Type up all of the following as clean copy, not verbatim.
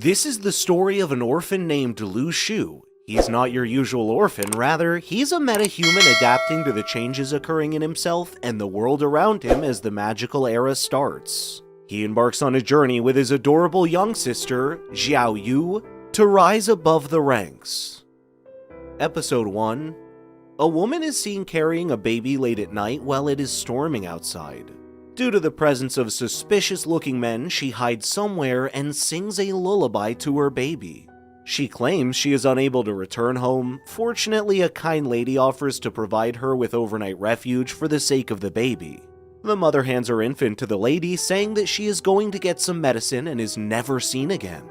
This is the story of an orphan named Lu Shu. He's not your usual orphan, rather, he's a metahuman adapting to the changes occurring in himself and the world around him as the magical era starts. He embarks on a journey with his adorable young sister, Xiaoyu, to rise above the ranks. Episode 1. A woman is seen carrying a baby late at night while it is storming outside. Due to the presence of suspicious-looking men, she hides somewhere and sings a lullaby to her baby. She claims she is unable to return home. Fortunately, a kind lady offers to provide her with overnight refuge for the sake of the baby. The mother hands her infant to the lady, saying that she is going to get some medicine and is never seen again.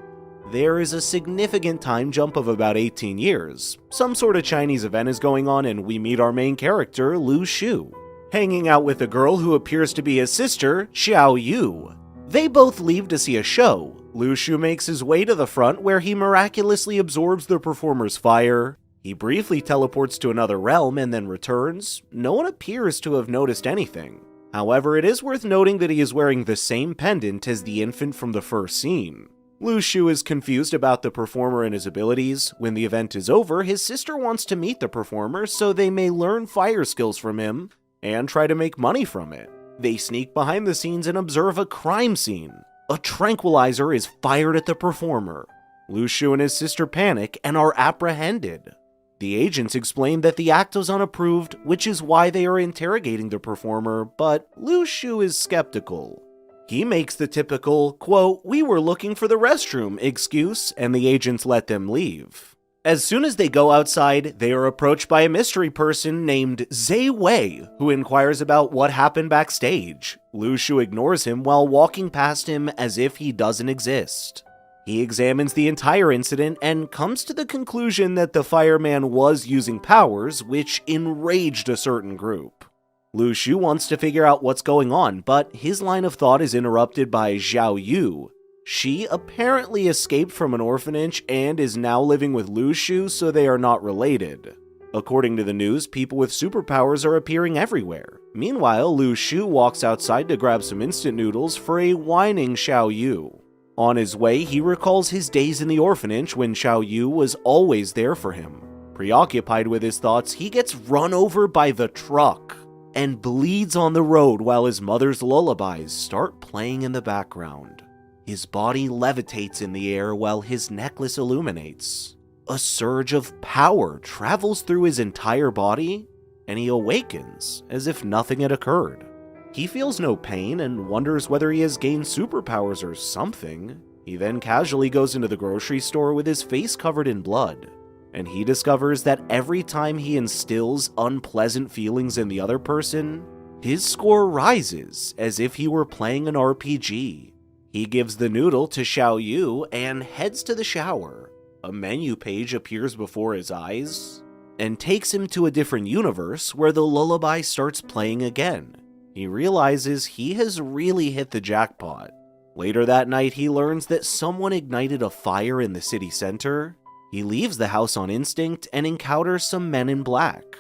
There is a significant time jump of about 18 years. Some sort of Chinese event is going on and we meet our main character, Lu Shu, hanging out with a girl who appears to be his sister, Xiaoyu. They both leave to see a show. Lu Shu makes his way to the front where he miraculously absorbs the performer's fire. He briefly teleports to another realm and then returns. No one appears to have noticed anything. However, it is worth noting that he is wearing the same pendant as the infant from the first scene. Lu Shu is confused about the performer and his abilities. When the event is over, his sister wants to meet the performer so they may learn fire skills from him and try to make money from it. They sneak behind the scenes and observe a crime scene. A tranquilizer is fired at the performer. Lu Shu and his sister panic and are apprehended. The agents explain that the act was unapproved, which is why they are interrogating the performer, but Lu Shu is skeptical. He makes the typical, quote, "We were looking for the restroom" excuse, and the agents let them leave. As soon as they go outside, they are approached by a mystery person named Zhe Wei, who inquires about what happened backstage. Lu Shu ignores him while walking past him as if he doesn't exist. He examines the entire incident and comes to the conclusion that the fireman was using powers, which enraged a certain group. Lu Shu wants to figure out what's going on, but his line of thought is interrupted by Xiaoyu. She apparently escaped from an orphanage and is now living with Lu Shu, so they are not related. According to the news, people with superpowers are appearing everywhere. Meanwhile, Lu Shu walks outside to grab some instant noodles for a whining Xiaoyu. On his way, he recalls his days in the orphanage when Xiaoyu was always there for him. Preoccupied with his thoughts, he gets run over by the truck and bleeds on the road while his mother's lullabies start playing in the background. His body levitates in the air while his necklace illuminates. A surge of power travels through his entire body, and he awakens as if nothing had occurred. He feels no pain and wonders whether he has gained superpowers or something. He then casually goes into the grocery store with his face covered in blood, and he discovers that every time he instills unpleasant feelings in the other person, his score rises as if he were playing an RPG. He gives the noodle to Xiaoyu and heads to the shower. A menu page appears before his eyes and takes him to a different universe where the lullaby starts playing again. He realizes he has really hit the jackpot. Later that night, he learns that someone ignited a fire in the city center. He leaves the house on instinct and encounters some men in black.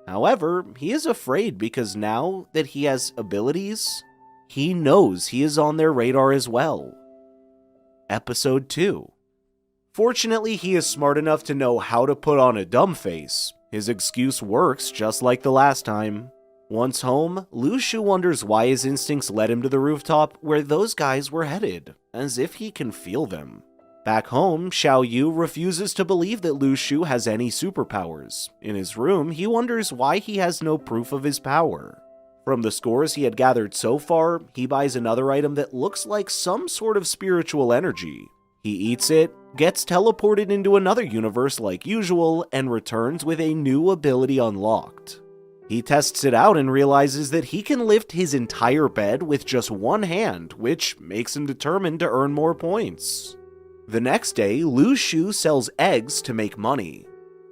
However, he is afraid because now that he has abilities, he knows he is on their radar as well. Episode 2. Fortunately, he is smart enough to know how to put on a dumb face. His excuse works just like the last time. Once home, Lu Shu wonders why his instincts led him to the rooftop where those guys were headed, as if he can feel them. Back home, Xiaoyu refuses to believe that Lu Shu has any superpowers. In his room, he wonders why he has no proof of his power. From the scores he had gathered so far, he buys another item that looks like some sort of spiritual energy. He eats it, gets teleported into another universe like usual, and returns with a new ability unlocked. He tests it out and realizes that he can lift his entire bed with just one hand, which makes him determined to earn more points. The next day, Lu Shu sells eggs to make money.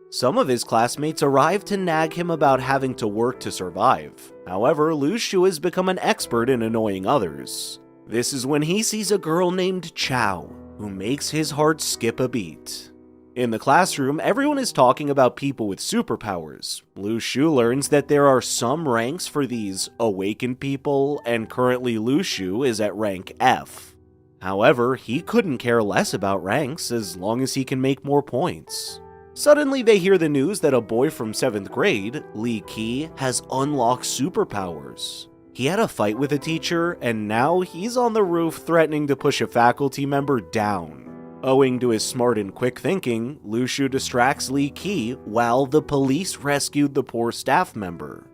Some of his classmates arrive to nag him about having to work to survive. However, Lu Shu has become an expert in annoying others. This is when he sees a girl named Chao, who makes his heart skip a beat. In the classroom, everyone is talking about people with superpowers. Lu Shu learns that there are some ranks for these awakened people, and currently Lu Shu is at rank F. However, he couldn't care less about ranks as long as he can make more points. Suddenly they hear the news that a boy from 7th grade, Li Qi, has unlocked superpowers. He had a fight with a teacher, and now he's on the roof threatening to push a faculty member down. Owing to his smart and quick thinking, Lu Shu distracts Li Qi while the police rescued the poor staff member.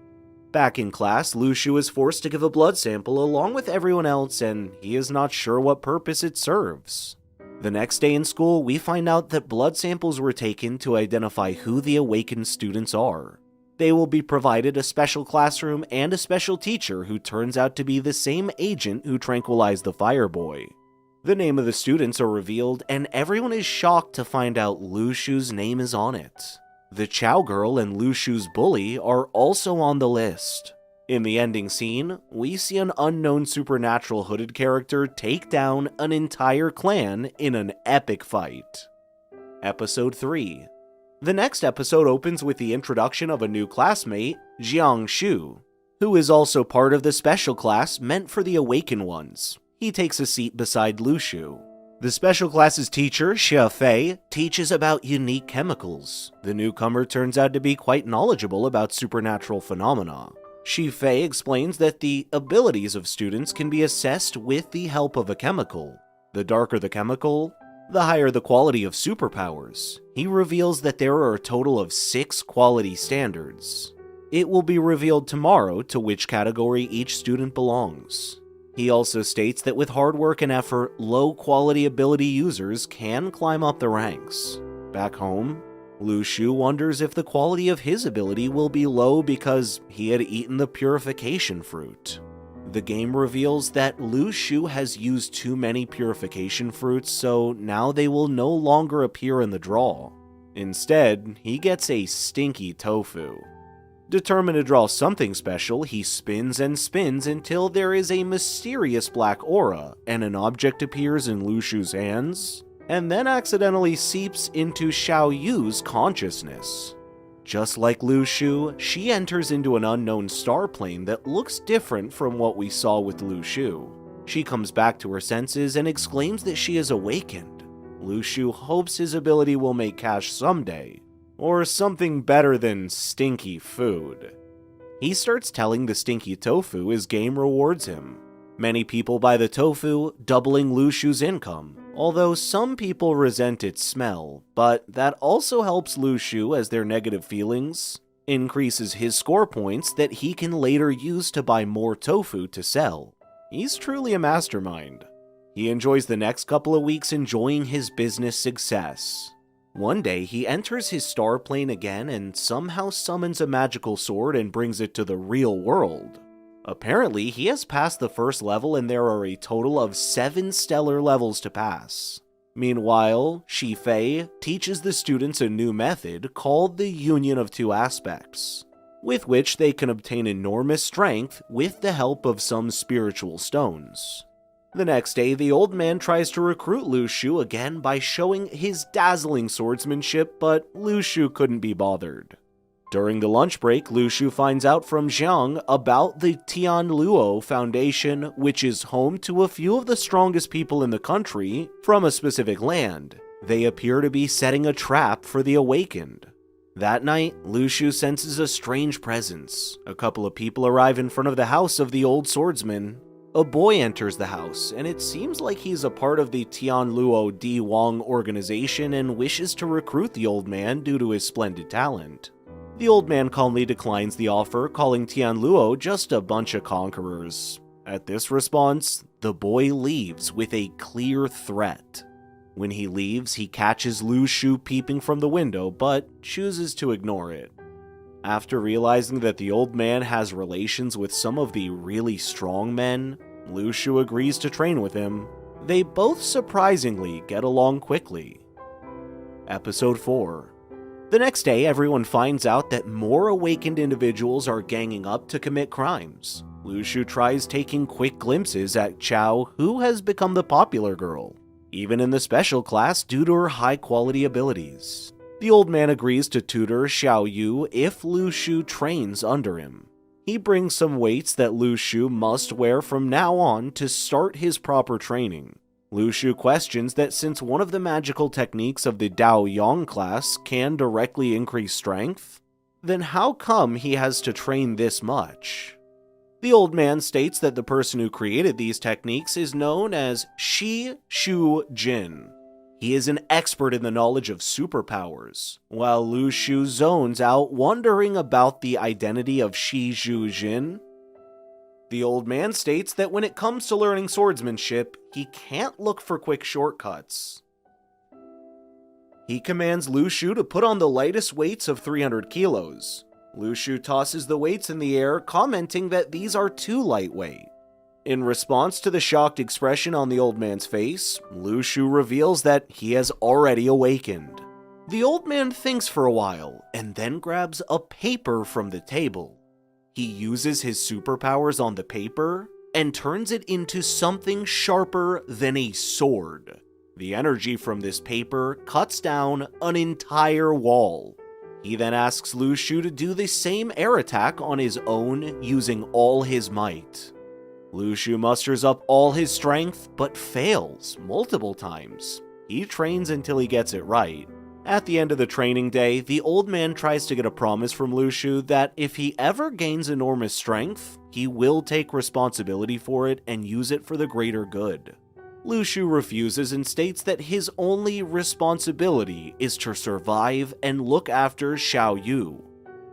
Back in class, Lu Shu is forced to give a blood sample along with everyone else, and he is not sure what purpose it serves. The next day in school, we find out that blood samples were taken to identify who the awakened students are. They will be provided a special classroom and a special teacher who turns out to be the same agent who tranquilized the fireboy. The name of the students are revealed, and everyone is shocked to find out Lu Shu's name is on it. The Chow Girl and Lu Shu's bully are also on the list. In the ending scene, we see an unknown supernatural hooded character take down an entire clan in an epic fight. Episode 3. The next episode opens with the introduction of a new classmate, Jiang Shu, who is also part of the special class meant for the awakened ones. He takes a seat beside Lu Shu. The special class's teacher, Xia Fei, teaches about unique chemicals. The newcomer turns out to be quite knowledgeable about supernatural phenomena. Xia Fei explains that the abilities of students can be assessed with the help of a chemical. The darker the chemical, the higher the quality of superpowers. He reveals that there are a total of 6 quality standards. It will be revealed tomorrow to which category each student belongs. He also states that with hard work and effort, low-quality ability users can climb up the ranks. Back home, Lu Shu wonders if the quality of his ability will be low because he had eaten the purification fruit. The game reveals that Lu Shu has used too many purification fruits, so now they will no longer appear in the draw. Instead, he gets a stinky tofu. Determined to draw something special, he spins and spins until there is a mysterious black aura and an object appears in Lu Shu's hands, and then accidentally seeps into Xiaoyu's consciousness. Just like Lu Shu, she enters into an unknown star plane that looks different from what we saw with Lu Shu. She comes back to her senses and exclaims that she is awakened. Lu Shu hopes his ability will make cash someday, or something better than stinky food. He starts telling the stinky tofu his game rewards him. Many people buy the tofu, doubling Lu Shu's income, although some people resent its smell, but that also helps Lu Shu as their negative feelings increases his score points that he can later use to buy more tofu to sell. He's truly a mastermind. He enjoys the next couple of weeks enjoying his business success. One day, he enters his star plane again and somehow summons a magical sword and brings it to the real world. Apparently, he has passed the first level and there are a total of 7 stellar levels to pass. Meanwhile, Xia Fei teaches the students a new method called the Union of Two Aspects, with which they can obtain enormous strength with the help of some spiritual stones. The next day, the old man tries to recruit Lu Shu again by showing his dazzling swordsmanship, but Lu Shu couldn't be bothered. During the lunch break, Lu Shu finds out from Zhang about the Tianluo Foundation, which is home to a few of the strongest people in the country from a specific land. They appear to be setting a trap for the awakened. That night, Lu Shu senses a strange presence. A couple of people arrive in front of the house of the old swordsman. A boy enters the house, and it seems like he's a part of the Tianluo Di Wang organization and wishes to recruit the old man due to his splendid talent. The old man calmly declines the offer, calling Tianluo just a bunch of conquerors. At this response, the boy leaves with a clear threat. When he leaves, he catches Lu Shu peeping from the window, but chooses to ignore it. After realizing that the old man has relations with some of the really strong men, Lu Shu agrees to train with him. They both surprisingly get along quickly. Episode 4. The next day, everyone finds out that more awakened individuals are ganging up to commit crimes. Lu Shu tries taking quick glimpses at Chow, who has become the popular girl, even in the special class due to her high-quality abilities. The old man agrees to tutor Xiaoyu if Lu Shu trains under him. He brings some weights that Lu Shu must wear from now on to start his proper training. Lu Shu questions that since one of the magical techniques of the Dao Yang class can directly increase strength, then how come he has to train this much? The old man states that the person who created these techniques is known as Shi Shu Jin. He is an expert in the knowledge of superpowers, while Lu Shu zones out wondering about the identity of Shi Shu Jin. The old man states that when it comes to learning swordsmanship, he can't look for quick shortcuts. He commands Lu Shu to put on the lightest weights of 300 kilos. Lu Shu tosses the weights in the air, commenting that these are too lightweight. In response to the shocked expression on the old man's face, Lu Shu reveals that he has already awakened. The old man thinks for a while, and then grabs a paper from the table. He uses his superpowers on the paper, and turns it into something sharper than a sword. The energy from this paper cuts down an entire wall. He then asks Lu Shu to do the same air attack on his own using all his might. Lu Shu musters up all his strength, but fails multiple times. He trains until he gets it right. At the end of the training day, the old man tries to get a promise from Lu Shu that if he ever gains enormous strength, he will take responsibility for it and use it for the greater good. Lu Shu refuses and states that his only responsibility is to survive and look after Xiaoyu.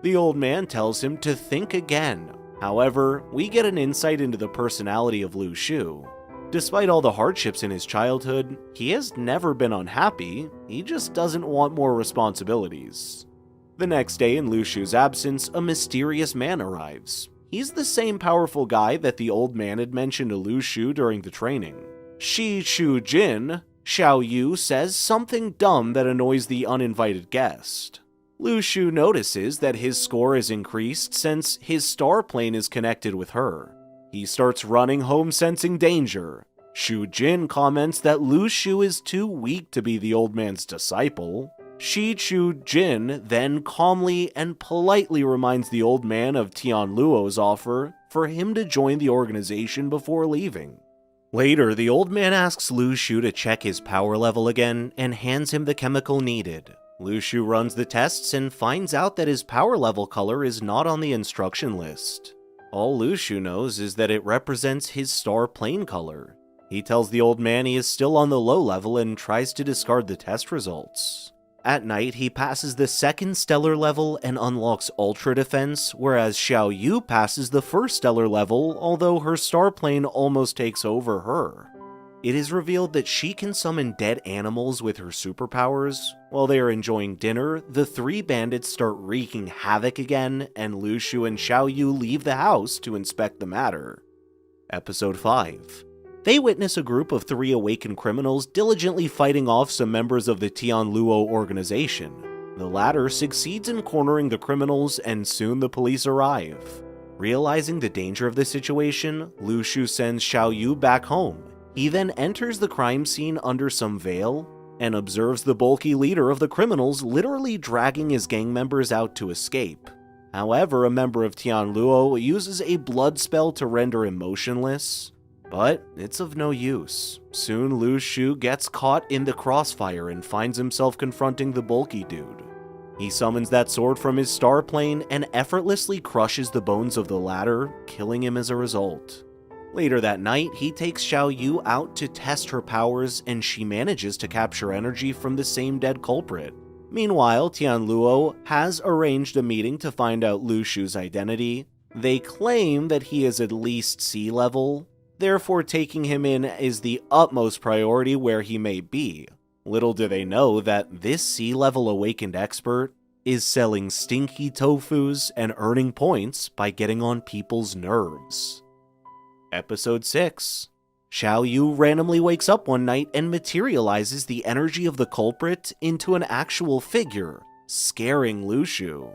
The old man tells him to think again. However, we get an insight into the personality of Lu Shu. Despite all the hardships in his childhood, he has never been unhappy, he just doesn't want more responsibilities. The next day, in Lu Shu's absence, a mysterious man arrives. He's the same powerful guy that the old man had mentioned to Lu Shu during the training. Shi Shu Jin, Xiaoyu says something dumb that annoys the uninvited guest. Lu Shu notices that his score is increased since his star plane is connected with her. He starts running home sensing danger. Shu Jin comments that Lu Shu is too weak to be the old man's disciple. Shi Shu Jin then calmly and politely reminds the old man of Tian Luo's offer for him to join the organization before leaving. Later, the old man asks Lu Shu to check his power level again and hands him the chemical needed. Lu Shu runs the tests and finds out that his power level color is not on the instruction list. All Lu Shu knows is that it represents his star plane color. He tells the old man he is still on the low level and tries to discard the test results. At night, he passes the second stellar level and unlocks Ultra Defense, whereas Xiaoyu passes the first stellar level, although her star plane almost takes over her. It is revealed that she can summon dead animals with her superpowers. While they are enjoying dinner, the three bandits start wreaking havoc again, and Lu Shu and Xiaoyu leave the house to inspect the matter. Episode 5. They witness a group of 3 awakened criminals diligently fighting off some members of the Tian Luo organization. The latter succeeds in cornering the criminals, and soon the police arrive. Realizing the danger of the situation, Lu Shu sends Xiaoyu back home. He then enters the crime scene under some veil and observes the bulky leader of the criminals literally dragging his gang members out to escape. However, a member of Tian Luo uses a blood spell to render him motionless, but it's of no use. Soon Lu Shu gets caught in the crossfire and finds himself confronting the bulky dude. He summons that sword from his star plane and effortlessly crushes the bones of the latter, killing him as a result. Later that night, he takes Xiaoyu out to test her powers, and she manages to capture energy from the same dead culprit. Meanwhile, Tian Luo has arranged a meeting to find out Lu Shu's identity. They claim that he is at least sea level, therefore taking him in is the utmost priority where he may be. Little do they know that this sea level awakened expert is selling stinky tofus and earning points by getting on people's nerves. Episode 6. Xiaoyu randomly wakes up one night and materializes the energy of the culprit into an actual figure, scaring Lu Shu.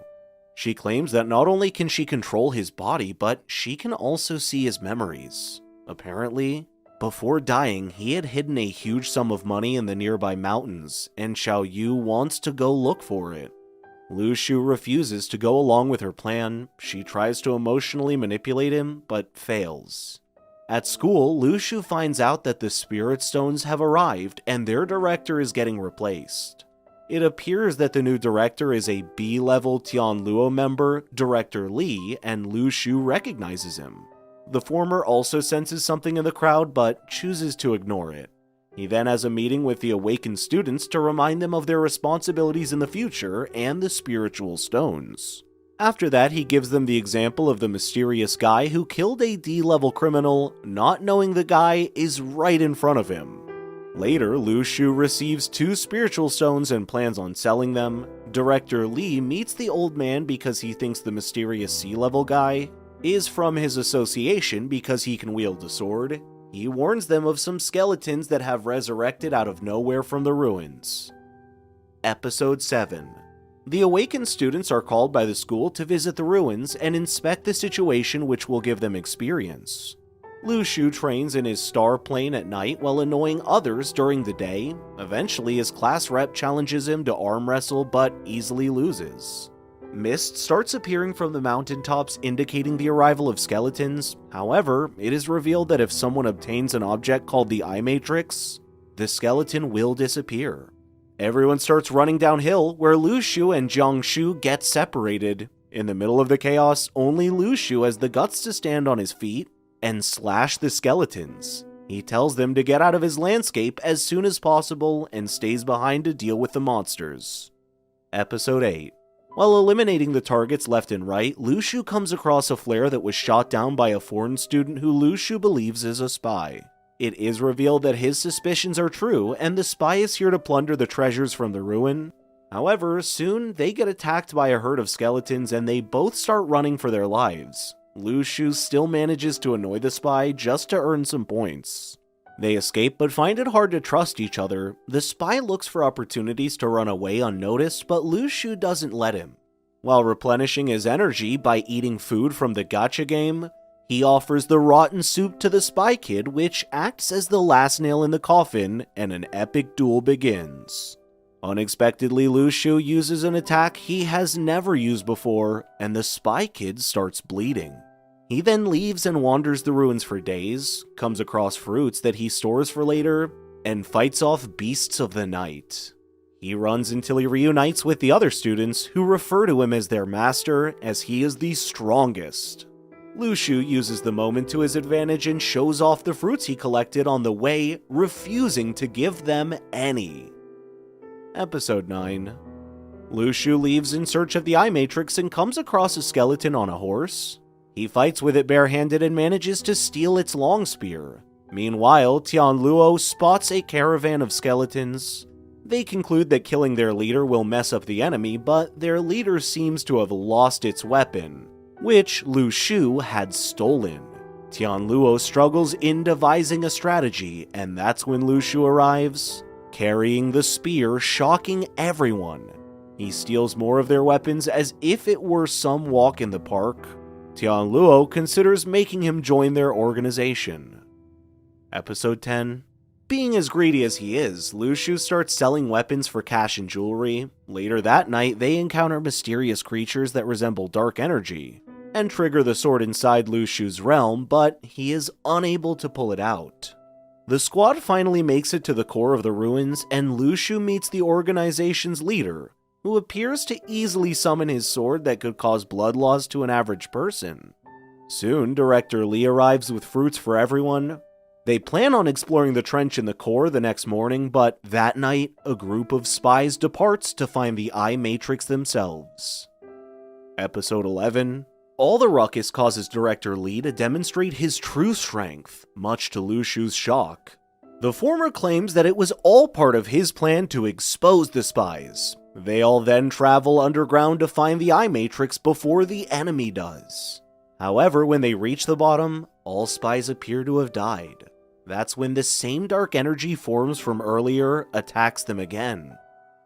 She claims that not only can she control his body, but she can also see his memories. Apparently, before dying, he had hidden a huge sum of money in the nearby mountains, and Xiaoyu wants to go look for it. Lu Shu refuses to go along with her plan. She tries to emotionally manipulate him, but fails. At school, Lu Shu finds out that the Spirit Stones have arrived and their director is getting replaced. It appears that the new director is a B-level Tianluo member, Director Li, and Lu Shu recognizes him. The former also senses something in the crowd but chooses to ignore it. He then has a meeting with the awakened students to remind them of their responsibilities in the future and the spiritual stones. After that, he gives them the example of the mysterious guy who killed a D-level criminal, not knowing the guy is right in front of him. Later, Lu Shu receives 2 spiritual stones and plans on selling them. Director Li meets the old man because he thinks the mysterious C-level guy is from his association because he can wield a sword. He warns them of some skeletons that have resurrected out of nowhere from the ruins. Episode 7. The awakened students are called by the school to visit the ruins and inspect the situation, which will give them experience. Lu Shu trains in his star plane at night while annoying others during the day. Eventually, his class rep challenges him to arm wrestle but easily loses. Mist starts appearing from the mountaintops, indicating the arrival of skeletons. However, it is revealed that if someone obtains an object called the Eye Matrix, the skeleton will disappear. Everyone starts running downhill, where Lu Shu and Jiang Shu get separated. In the middle of the chaos, only Lu Shu has the guts to stand on his feet and slash the skeletons. He tells them to get out of his landscape as soon as possible and stays behind to deal with the monsters. Episode 8. While eliminating the targets left and right, Lu Shu comes across a flare that was shot down by a foreign student who Lu Shu believes is a spy. It is revealed that his suspicions are true, and the spy is here to plunder the treasures from the ruin. However, soon they get attacked by a herd of skeletons and they both start running for their lives. Lu Shu still manages to annoy the spy just to earn some points. They escape but find it hard to trust each other. The spy looks for opportunities to run away unnoticed, but Lu Shu doesn't let him. While replenishing his energy by eating food from the gacha game, he offers the rotten soup to the spy kid, which acts as the last nail in the coffin, and an epic duel begins. Unexpectedly, Lu Shu uses an attack he has never used before, and the spy kid starts bleeding. He then leaves and wanders the ruins for days, comes across fruits that he stores for later, and fights off beasts of the night. He runs until he reunites with the other students, who refer to him as their master, as he is the strongest. Lu Shu uses the moment to his advantage and shows off the fruits he collected on the way, refusing to give them any. Episode 9. Lu Shu leaves in search of the Eye Matrix and comes across a skeleton on a horse. He fights with it barehanded and manages to steal its long spear. Meanwhile, Tianluo spots a caravan of skeletons. They conclude that killing their leader will mess up the enemy, but their leader seems to have lost its weapon, which Lu Shu had stolen. Tianluo struggles in devising a strategy, and that's when Lu Shu arrives, carrying the spear, shocking everyone. He steals more of their weapons as if it were some walk in the park. Tianluo considers making him join their organization. Episode 10. Being as greedy as he is, Lu Shu starts selling weapons for cash and jewelry. Later that night, they encounter mysterious creatures that resemble dark energy, and trigger the sword inside Lu Shu's realm, but he is unable to pull it out. The squad finally makes it to the core of the ruins, and Lu Shu meets the organization's leader, who appears to easily summon his sword that could cause blood loss to an average person. Soon, Director Li arrives with fruits for everyone. They plan on exploring the trench in the core the next morning, but that night, a group of spies departs to find the Eye Matrix themselves. Episode 11. All the ruckus causes Director Li to demonstrate his true strength, much to Lu Shu's shock. The former claims that it was all part of his plan to expose the spies. They all then travel underground to find the Eye Matrix before the enemy does. However, when they reach the bottom, all spies appear to have died. That's when the same dark energy forms from earlier attacks them again.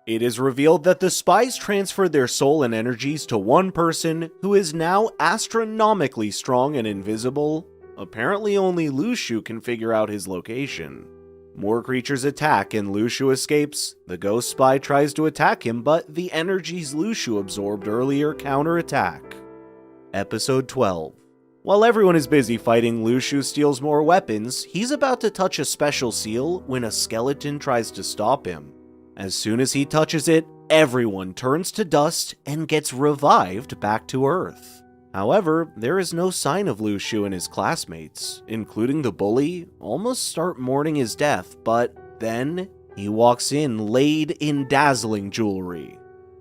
It is revealed that the spies transferred their soul and energies to one person who is now astronomically strong and invisible. Apparently only Lu Shu can figure out his location. More creatures attack and Lu Shu escapes. The ghost spy tries to attack him, but the energies Lu Shu absorbed earlier counterattack. Episode 12. While everyone is busy fighting, Lu Shu steals more weapons. He's about to touch a special seal when a skeleton tries to stop him. As soon as he touches it, everyone turns to dust and gets revived back to Earth. However, there is no sign of Lu Shu and his classmates, including the bully, almost start mourning his death, but then he walks in laid in dazzling jewelry.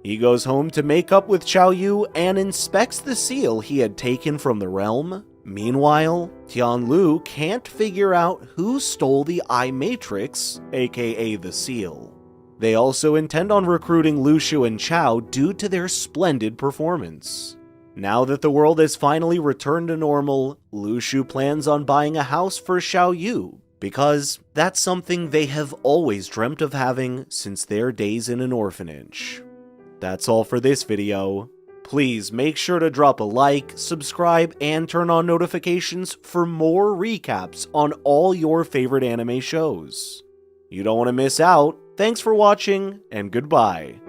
He goes home to make up with Xiaoyu and inspects the seal he had taken from the realm. Meanwhile, Tianlu can't figure out who stole the eye matrix, aka the seal. They also intend on recruiting Lu Shu and Chao due to their splendid performance. Now that the world has finally returned to normal, Lu Shu plans on buying a house for Xiaoyu, because that's something they have always dreamt of having since their days in an orphanage. That's all for this video. Please make sure to drop a like, subscribe, and turn on notifications for more recaps on all your favorite anime shows. You don't want to miss out. Thanks for watching, and goodbye.